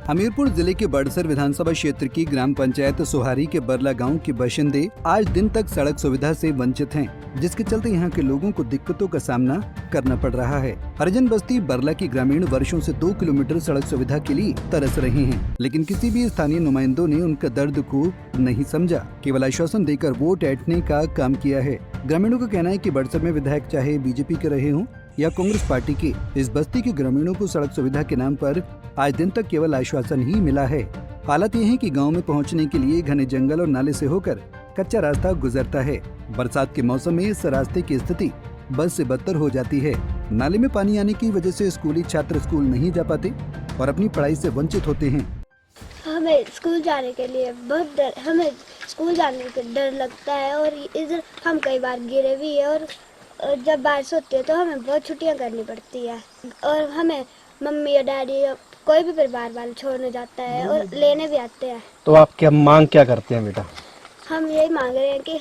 हमीरपुर जिले के बड़सर विधानसभा क्षेत्र की ग्राम पंचायत सोहारी के बरला गांव के बाशिंदे आज दिन तक सड़क सुविधा से वंचित हैं, जिसके चलते यहां के लोगों को दिक्कतों का सामना करना पड़ रहा है। हरिजन बस्ती बरला की ग्रामीण वर्षों से 2 किलोमीटर सड़क सुविधा के लिए तरस रहे हैं, लेकिन किसी भी स्थानीय नुमाइंदों ने उनका दर्द को नहीं समझा, केवल आश्वासन देकर वोट ऐंठने का काम किया है। ग्रामीणों का कहना है कि बड़सर में विधायक चाहे बीजेपी के रहे हों या कांग्रेस पार्टी के, इस बस्ती के ग्रामीणों को सड़क सुविधा के नाम पर आज दिन तक केवल आश्वासन ही मिला है। हालत ये है कि गांव में पहुंचने के लिए घने जंगल और नाले से होकर कच्चा रास्ता गुजरता है। बरसात के मौसम में इस रास्ते की स्थिति बद से बदतर हो जाती है। नाले में पानी आने की वजह से स्कूली छात्र स्कूल नहीं जा पाते और अपनी पढ़ाई से वंचित होते हैं। हमें स्कूल जाने के लिए हमें स्कूल जाने का डर लगता है और इधर हम कई बार गिरे भी है और जब बारिश होती है तो हमें बहुत छुट्टियां करनी पड़ती है और हमें मम्मी या डैडी या कोई भी परिवार वाले छोड़ने जाता है और लेने भी आते हैं। तो आप क्या मांग क्या करते हैं बेटा? हम यही मांग रहे हैं कि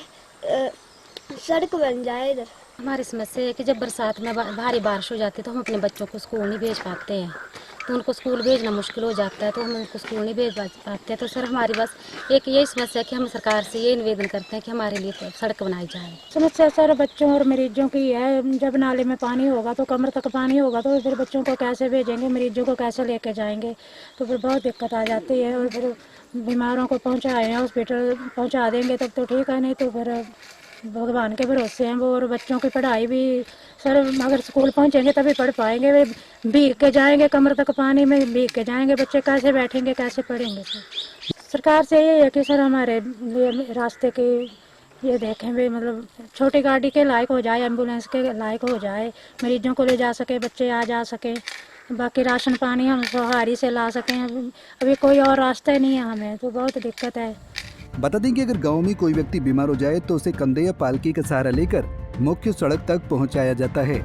सड़क बन जाए इधर। हमारी समस्या है कि जब बरसात में भारी बारिश हो जाती है तो हम अपने बच्चों को स्कूल नहीं भेज पाते हैं, तो उनको स्कूल भेजना मुश्किल हो जाता है, तो हम उनको स्कूल नहीं भेज पाते हैं। तो सर हमारी बस एक यही समस्या है कि हम सरकार से ये निवेदन करते हैं कि हमारे लिए तो सड़क बनाई जाए। समस्या सर बच्चों और मरीजों की है। जब नाले में पानी होगा तो कमर तक पानी होगा तो फिर बच्चों को कैसे भेजेंगे, मरीजों को कैसे लेके जाएंगे, तो फिर बहुत दिक्कत आ जाती है। और फिर बीमारों को पहुँचाए हॉस्पिटल पहुँचा देंगे तब तो ठीक है, नहीं तो फिर भगवान के भरोसे हैं वो। और बच्चों की पढ़ाई भी सर अगर स्कूल पहुंचेंगे तभी पढ़ पाएंगे, वे भीग के जाएंगे, कमर तक पानी में भीग के जाएंगे, बच्चे कैसे बैठेंगे कैसे पढ़ेंगे। सरकार से ये है कि सर हमारे लिए रास्ते के ये देखें वे, मतलब छोटी गाड़ी के लायक हो जाए, एम्बुलेंस के लायक हो जाए, मरीजों को ले जा सके, बच्चे आ जा सके, बाकी राशन पानी हम सोहारी से ला सकें। अभी कोई और रास्ता नहीं है, हमें तो बहुत दिक्कत है। बता दें कि अगर गांव में कोई व्यक्ति बीमार हो जाए तो उसे कंधे या पालकी का सहारा लेकर मुख्य सड़क तक पहुंचाया जाता है।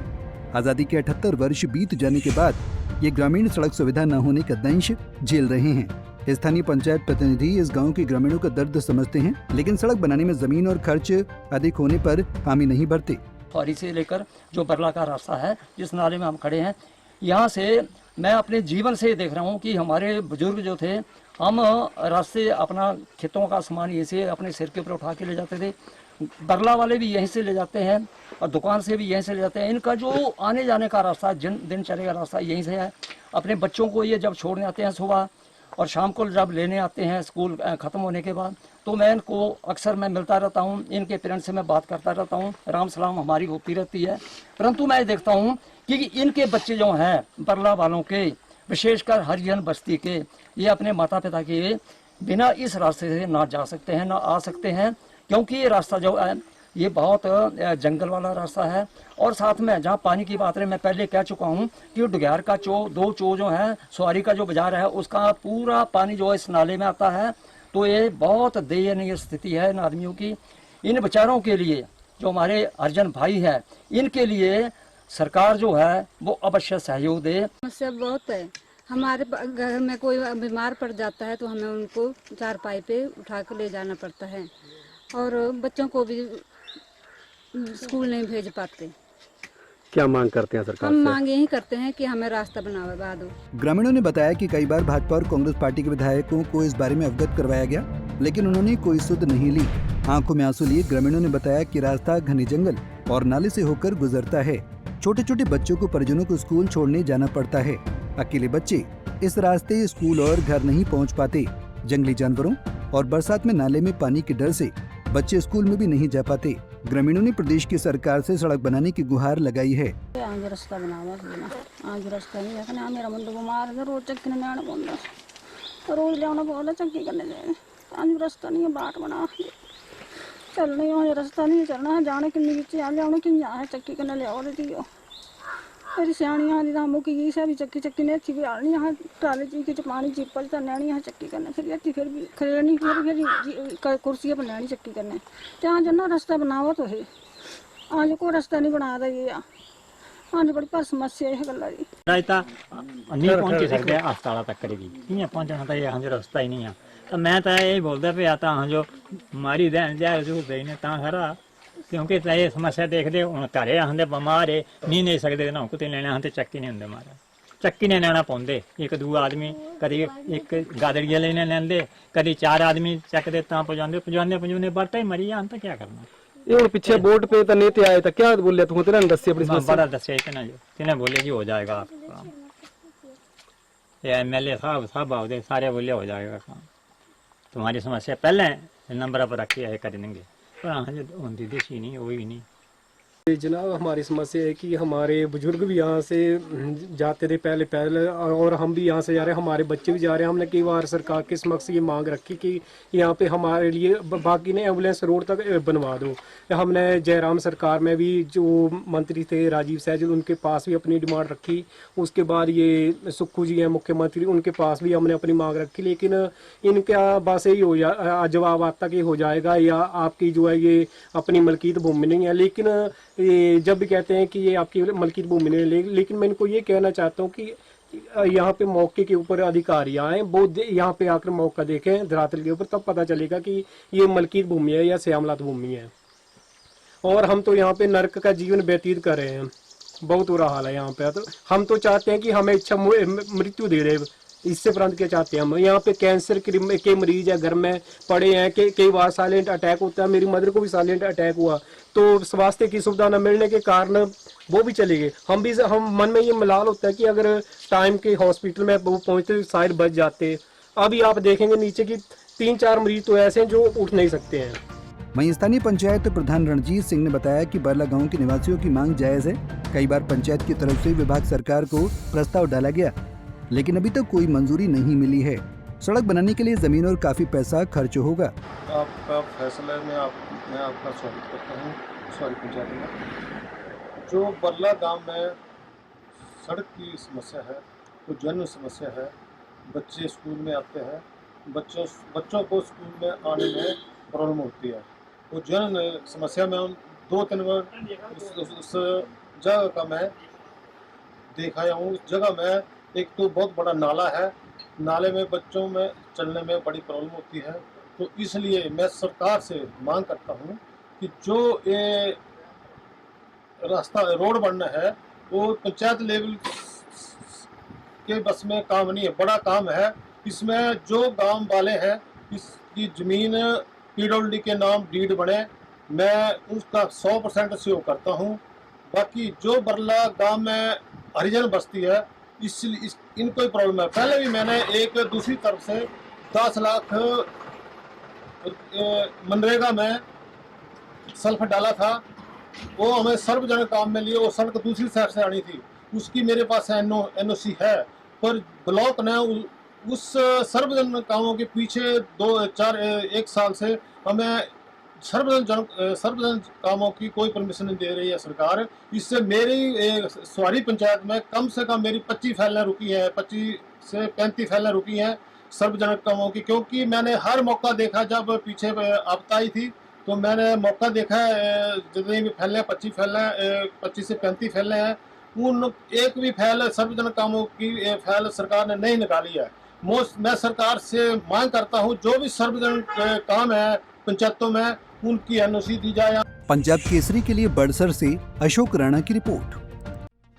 आजादी के 78 वर्ष बीत जाने के बाद ये ग्रामीण सड़क सुविधा न होने का दंश झेल रहे हैं। स्थानीय पंचायत प्रतिनिधि इस गांव के ग्रामीणों का दर्द समझते हैं, लेकिन सड़क बनाने में जमीन और खर्च अधिक होने पर हामी नहीं भरते। सोहारी से लेकर जो बरला का रास्ता है, जिस नाले में हम खड़े हैं, यहाँ से मैं अपने जीवन से देख रहा हूँ कि हमारे बुजुर्ग जो थे, हम रास्ते अपना खेतों का सामान यहीं से अपने सिर के ऊपर उठा के ले जाते थे। बरला वाले भी यहीं से ले जाते हैं और दुकान से भी यहीं से ले जाते हैं। इनका जो आने जाने का रास्ता, दिनचर्या का रास्ता यहीं से है। अपने बच्चों को ये जब छोड़ने आते हैं सुबह और शाम को जब लेने आते हैं स्कूल ख़त्म होने के बाद, तो मैं इनको अक्सर मैं मिलता रहता हूँ, इनके पेरेंट्स से मैं बात करता रहता हूँ, राम सलाम हमारी होती रहती है। परंतु मैं देखता हूँ कि इनके बच्चे जो हैं बरला वालों के, विशेषकर हरिजन बस्ती के, ये अपने माता पिता के बिना इस रास्ते से ना जा सकते हैं ना आ सकते हैं, क्योंकि ये रास्ता जो है ये बहुत जंगल वाला रास्ता है। और साथ में जहाँ पानी की बात है, मैं पहले कह चुका हूँ कि डुग्यार का दो चो जो है, सोहारी का जो बाजार है, उसका पूरा पानी जो है इस नाले में आता है। तो ये बहुत दयनीय स्थिति है इन आदमियों की। इन बेचारों के लिए, जो हमारे हरिजन भाई है, इनके लिए सरकार जो है वो अवश्य सहयोग दे। समस्या बहुत है। हमारे घर में कोई बीमार पड़ जाता है तो हमें उनको चारपाई पे उठा कर ले जाना पड़ता है और बच्चों को भी स्कूल नहीं भेज पाते। क्या मांग करते हैं सरकार हम से? मांग यही करते हैं कि हमें रास्ता बनवा दो। ग्रामीणों ने बताया कि कई बार भाजपा और कांग्रेस पार्टी के विधायकों को इस बारे में अवगत करवाया गया, लेकिन उन्होंने कोई सुध नहीं ली। आंखों में आंसू लिए ग्रामीणों ने बताया कि रास्ता घने जंगल और नाले से होकर गुजरता है। छोटे छोटे बच्चों को परिजनों को स्कूल छोड़ने जाना पड़ता है। अकेले बच्चे इस रास्ते स्कूल और घर नहीं पहुंच पाते। जंगली जानवरों और बरसात में नाले में पानी के डर से बच्चे स्कूल में भी नहीं जा पाते। ग्रामीणों ने प्रदेश की सरकार से सड़क बनाने की गुहार लगाई है। आज रास्ता बनावा, आज रास्ता नहीं है। मेरा मुंडा बीमार है, रोज चक्की ने आना पौंदा, रोज लियाना पौंदा चक्की करने जाए। आज रास्ता नहीं है, बाट बना चलना ही रास्ता नहीं चलना, जाने किन्नी लिया कि है चक्की करने लिया दियो। मेरी सियाणियाँ दामों की से भी चक्की ने अच्छी भी आनी यहाँ टाले जी के पानी चिप्पल तो नैनी यहाँ चक्की करने, फिर भी खरेनी फिर कुर्सियाँ बनानी चक्की करने। तो आज ना रास्ता बनावा तो है, आज कोई रास्ता नहीं बना रही है। आज बड़ी पर समस्या है गल्ला जी। रास्ता नहीं पहुंच सकते अस्पताल तक करेगी, कियां पहुंचना तो ये रास्ता ही नहीं है। तो मैं तो यही बोलता पे ता जो मारी दैन जाए ने ता सारा, क्योंकि ये समस्या देखते हूँ घरे आंदे बीमार है नहीं सकते ना कुछ लेने आते चक्की नहीं होंगे मारा ਚੱਕੀ ਨੇ ਲੈਣਾ ਪਾਉਂਦੇ ਇੱਕ ਦੂਆ ਆਦਮੀ ਕਦੀ ਇੱਕ ਗਾਦੜੀਆਂ ਲੈਣੇ ਲੈਂਦੇ ਕਦੀ 4 ਆਦਮੀ ਚੱਕਦੇ ਤਾਂ ਪਹੁੰਚਾਉਂਦੇ ਬਰਤਾ ਹੀ ਮਰੀ ਜਾਣ ਤਾਂ ਕੀ ਕਰਨਾ ये और पीछे बोर्ड पे तो नेते आए था क्या बोले तुम तेरा दस्सी अपनी समस्या बड़ा दस्या इतना जो तिन्हें बोले कि हो जाएगा आपका काम ये MLA साहब आओ सारे बोले हो जाएगा काम तुम्हारी समस्या पहले नंबर पर रखी है कर देंगे पर हाँ जो होती देशी नहीं वही नहीं जनाब हमारी समस्या है कि हमारे बुजुर्ग भी यहाँ से जाते थे पहले और हम भी यहाँ से जा रहे हैं, हमारे बच्चे भी जा रहे हैं। हमने कई बार सरकार के समक्ष ये मांग रखी कि यहाँ पे हमारे लिए बाकी ने एम्बुलेंस रोड तक बनवा दो। हमने जयराम सरकार में भी जो मंत्री थे राजीव सहजल उनके पास भी अपनी डिमांड रखी। उसके बाद ये सुक्खू जी हैं मुख्यमंत्री, उनके पास भी हमने अपनी मांग रखी, लेकिन इनका बस यही हो जा जवाब आता कि हो जाएगा या आपकी जो है ये अपनी मलकियत भूमि नहीं है। लेकिन ये जब भी कहते हैं कि ये आपकी मलकियत भूमि नहीं है, लेकिन मैं इनको ये कहना चाहता हूँ कि यहाँ पे मौके के ऊपर अधिकारी आए, वो यहाँ पे आकर मौका देखें धरातल के ऊपर, तब पता चलेगा कि ये मलकियत भूमि है या श्यामलात भूमि है। और हम तो यहाँ पे नर्क का जीवन व्यतीत कर रहे हैं, बहुत बुरा हाल है यहाँ पे। तो हम तो चाहते हैं कि हमें इच्छा मृत्यु दे दे, इससे प्रांत क्या चाहते हैं हम। यहाँ पे कैंसर के मरीज है घर में पड़े हैं कि कई बार साइलेंट अटैक होता है, मेरी मदर को भी साइलेंट अटैक हुआ, तो स्वास्थ्य की सुविधा न मिलने के कारण वो भी चले गए। हम मन में ये मलाल होता है कि अगर टाइम के हॉस्पिटल में वो पहुंचते शायद बच जाते। अभी आप देखेंगे नीचे की 3-4 मरीज तो ऐसे हैं जो उठ नहीं सकते हैं। वहीं स्थानीय पंचायत प्रधान रणजीत सिंह ने बताया कि बरला गांव के निवासियों की मांग जायज है। कई बार पंचायत की तरफ से विभाग सरकार को प्रस्ताव डाला गया, लेकिन अभी तक कोई मंजूरी नहीं मिली है। सड़क बनाने के लिए जमीन और काफी पैसा खर्च होगा। आपका फैसला में मैं आपका स्वागत करता हूँ। सॉरी पंचायत में जो बरला गांव में सड़क की समस्या है, वो जन समस्या है। बच्चे स्कूल में आते हैं, बच्चों को स्कूल में आने में प्रॉब्लम होती है। वो जन समस्या में हम 2-3 बार उस जगह का मैं देखा हूँ। उस जगह में एक तो बहुत बड़ा नाला है, नाले में बच्चों में चलने में बड़ी प्रॉब्लम होती है। तो इसलिए मैं सरकार से मांग करता हूँ कि जो ये रास्ता रोड बनना है वो पंचायत लेवल के बस में काम नहीं है, बड़ा काम है। इसमें जो गांव वाले हैं इसकी ज़मीन PWD के नाम डीड बने, मैं उसका 100% सहयोग करता हूँ। बाकी जो बरला गांव में हरिजन बस्ती है इनको ही प्रॉब्लम है। पहले भी मैंने एक दूसरी तरफ से 10 लाख मनरेगा में सल्फ डाला था, वो हमें सर्वजनिक काम में लिए। वो सड़क दूसरी साइड से आनी थी, उसकी मेरे पास NOC है, पर ब्लॉक ने उस सर्वजनिक कामों के पीछे 1 साल से हमें सर्वजनिक कामों की कोई परमिशन नहीं दे रही है सरकार। इससे मेरी स्वारी पंचायत में कम से कम मेरी 25 फाइलें रुकी हैं, 25 से 35 फाइलें रुकी हैं सार्वजनिक कामों की। क्योंकि मैंने हर मौका देखा, जब पीछे आपदा आई थी तो मैंने मौका देखा जितनी भी फैलें 25 से 35 फैलें हैं, उन एक भी फैल सार्वजनिक कामों की फैल सरकार ने नहीं निकाली है। मैं सरकार से मांग करता हूँ जो भी सार्वजनिक काम है पंचायतों में उनकी NOC दी जाए। पंजाब केसरी के लिए बड़सर से अशोक राणा की रिपोर्ट।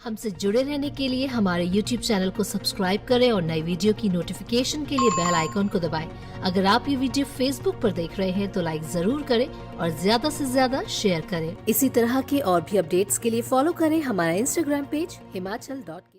हमसे जुड़े रहने के लिए हमारे YouTube चैनल को सब्सक्राइब करें और नई वीडियो की नोटिफिकेशन के लिए बेल आइकॉन को दबाएं। अगर आप ये वीडियो Facebook पर देख रहे हैं तो लाइक जरूर करें और ज्यादा से ज्यादा शेयर करें। इसी तरह के और भी अपडेट्स के लिए फॉलो करें हमारा Instagram पेज himachal.ke।